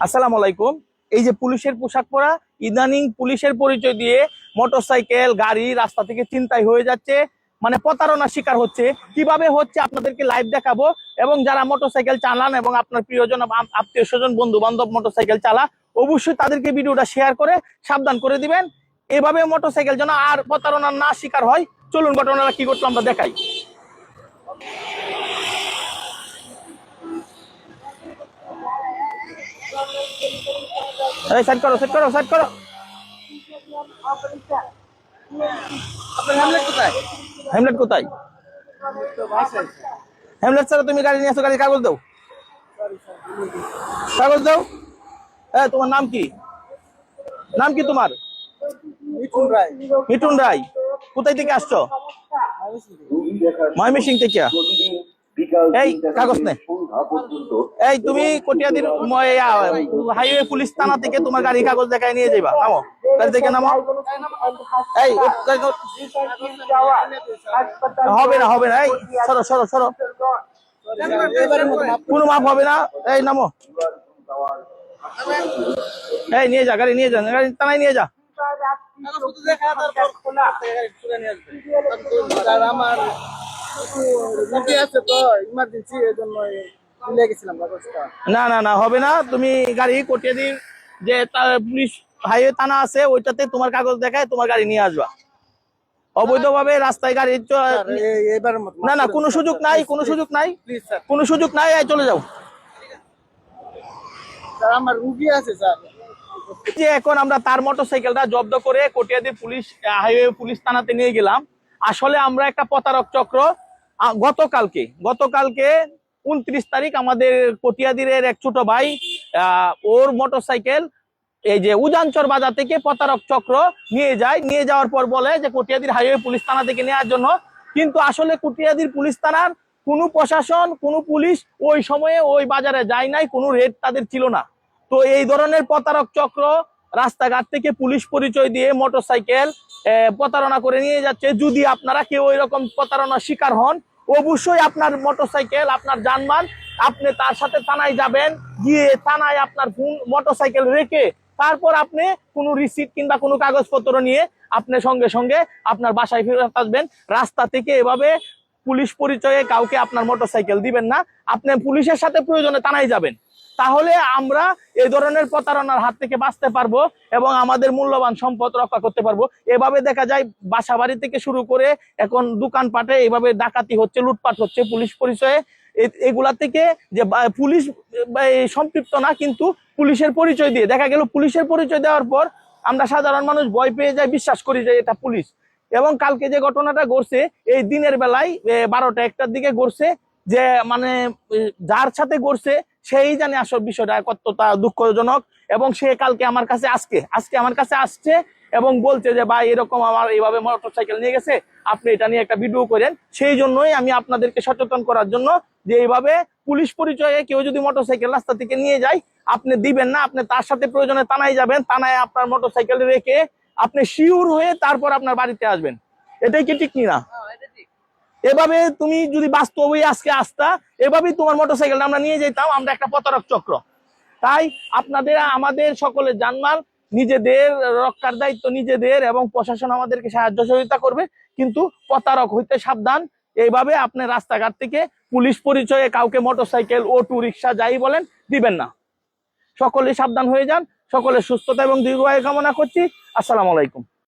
আসসালামু আলাইকুম। এই যে পুলিশের পোশাক পরা, ইদানিং পুলিশের পরিচয় দিয়ে মোটরসাইকেল গাড়ি রাস্তা থেকে ছিনতাই হয়ে যাচ্ছে, মানে প্রতারণার শিকার হচ্ছে। কিভাবে হচ্ছে আপনাদেরকে লাইভ দেখাবো, এবং যারা মোটরসাইকেল চালান এবং আপনার প্রিয়জন আত্মীয় স্বজন বন্ধু বান্ধব মোটরসাইকেল চালা, অবশ্যই তাদেরকে ভিডিওটা শেয়ার করে সাবধান করে দিবেন। এভাবে মোটরসাইকেল যেন আর প্রতারণার না শিকার হয়। চলুন ঘটনাটা কি করতে আমরা দেখাই। এই সাইড করো, সাইড করো, সাইড করো। হেমলেট কোথায়? হেমলেট ছাড়া তুমি গাড়ি নিয়ে আসো, গাড়ির কাগজ দাও, কাগজ দাও। তোমার নাম কি? নাম কি তোমার? মিঠুন রায়। মিঠুন রায়। কোথায় থেকে আসছো? ময়মনসিং থেকে। এই কাগজ নে। এই তুমি কটিয়াদির হাইওয়ে পুলিশ থানা থেকে তোমার গাড়ি কাগজ দেখায় নিয়ে যাবা। নামো, গাড়ি থেকে নামো। এই হবে না, হবে না। এই সরো, সরো, সরো। কোনো মাপ হবে না। এই নামো। এই নিয়ে যা, গাড়ি নিয়ে যা, গাড়ি থানায় নিয়ে যা। আমার আছে তো ইমার্জেন্সি, এই জন্য ভুলে গেছিলাম কাগজটা। না না না, হবে না। তুমি গাড়ি কটিয়াদির যে পুলিশ হাইওয়ে থানা আছে, ওইটাতে তোমার কাগজ দেখায় তোমার গাড়ি নিয়ে আসবা। অবৈধভাবে রাস্তায় গাড়ি না না, কোনো সুযোগ নাই, কোনো সুযোগ নাই, কোনো সুযোগ নাই। চলে যাও। স্যার আমার রুগী আছে স্যার। যে এখন আমরা তার মোটরসাইকেলটা জব্দ করে কটিয়াদি পুলিশ হাইওয়ে পুলিশ থানাতে নিয়ে গেলাম। আসলে আমরা একটা প্রতারক চক্র। গতকালকে 29 তারিখ আমাদের কটিয়াদির এক ছোট ভাই, ওর মোটরসাইকেল এই যে উজানচর বাজার থেকে প্রতারক চক্র নিয়ে যায়। নিয়ে যাওয়ার পর বলে যে কটিয়াদির হাইওয়ে পুলিশ থানা থেকে নেওয়ার জন্য, কিন্তু আসলে কটিয়াদির পুলিশ থানার কোনো প্রশাসন, কোনো পুলিশ ওই সময়ে ওই বাজারে যায় নাই, কোনো রেড তাদের ছিল না। তো এই ধরনের প্রতারক চক্র রাস্তাঘাট থেকে পুলিশ পরিচয় দিয়ে মোটরসাইকেল প্রতারণা করে নিয়ে যাচ্ছে। যদি আপনারা কেউ এরকম প্রতারণার শিকার হন, অবশ্যই আপনার মোটরসাইকেল, আপনার যানবাহন, আপনি তার সাথে থানায় যাবেন। গিয়ে থানায় আপনার ফোন মোটরসাইকেল রেখে তারপর আপনি কোনো রিসিট কিংবা কোনো কাগজপত্র নিয়ে আপনি সঙ্গে সঙ্গে আপনার বাসায় ফেরত আসবেন। রাস্তা থেকে এভাবে পুলিশ পরিচয়ে কাউকে আপনার মোটরসাইকেল দিবেন না। আপনি পুলিশের সাথে প্রয়োজনে থানায় যাবেন। তাহলে আমরা এই ধরনের প্রতারণার হাত থেকে বাঁচতে পারবো এবং আমাদের মূল্যবান সম্পদ রক্ষা করতে পারবো। এভাবে দেখা যায় বাসা বাড়ি থেকে শুরু করে এখন দোকানপাটে এভাবে ডাকাতি হচ্ছে, লুটপাট হচ্ছে পুলিশ পরিচয়ে। এগুলা থেকে যে পুলিশ সম্পৃক্ত না, কিন্তু পুলিশের পরিচয় দিয়ে দেখা গেল, পুলিশের পরিচয় দেওয়ার পর আমরা সাধারণ মানুষ ভয় পেয়ে যাই, বিশ্বাস করি যে এটা পুলিশ। এবং কালকে যে ঘটনাটা ঘটছে এই দিনের বেলায় 12টা-1টার দিকে ঘটছে, যে মানে যার সাথে ঘটছে সেই জানে আসল বিষয়টা কতটা দুঃখজনক। এবং সে কালকে আমার কাছে আজকে আমার কাছে আসছে এবং বলছে যে ভাই এরকম আমার এইভাবে মোটরসাইকেল নিয়ে গেছে, আপনি এটা নিয়ে একটা ভিডিও করেন। সেই জন্যই আমি আপনাদেরকে সচেতন করার জন্য যে এইভাবে পুলিশ পরিচয়ে কেউ যদি মোটরসাইকেল রাস্তা থেকে নিয়ে যায়, আপনি দিবেন না। আপনি তার সাথে প্রয়োজনে থানায় যাবেন, থানায় আপনার মোটরসাইকেল রেখে আপনি শিওর হয়ে তারপর আপনার বাড়িতে আসবেন। এটাই কি ঠিক না? এভাবে তুমি যদি বাস্তবে আজকে আসতা, এভাবেই তোমার মোটরসাইকেলটা আমরা নিয়ে যেতাম। আমরা একটা প্রতারক চক্র। তাই আপনাদের আমাদের সকলের জানমাল নিজেদের রক্ষার দায়িত্ব নিজেদের, এবং প্রশাসন আমাদেরকে সাহায্য সহযোগিতা করবে, কিন্তু প্রতারক হইতে সাবধান। এইভাবে আপনি রাস্তাঘাট থেকে পুলিশ পরিচয়ে কাউকে মোটরসাইকেল, অটো রিক্সা যাই বলেন দিবেন না। সকলে সাবধান হয়ে যান। সকলের সুস্থতা এবং দীর্ঘায়ু কামনা করছি। আসসালামু আলাইকুম।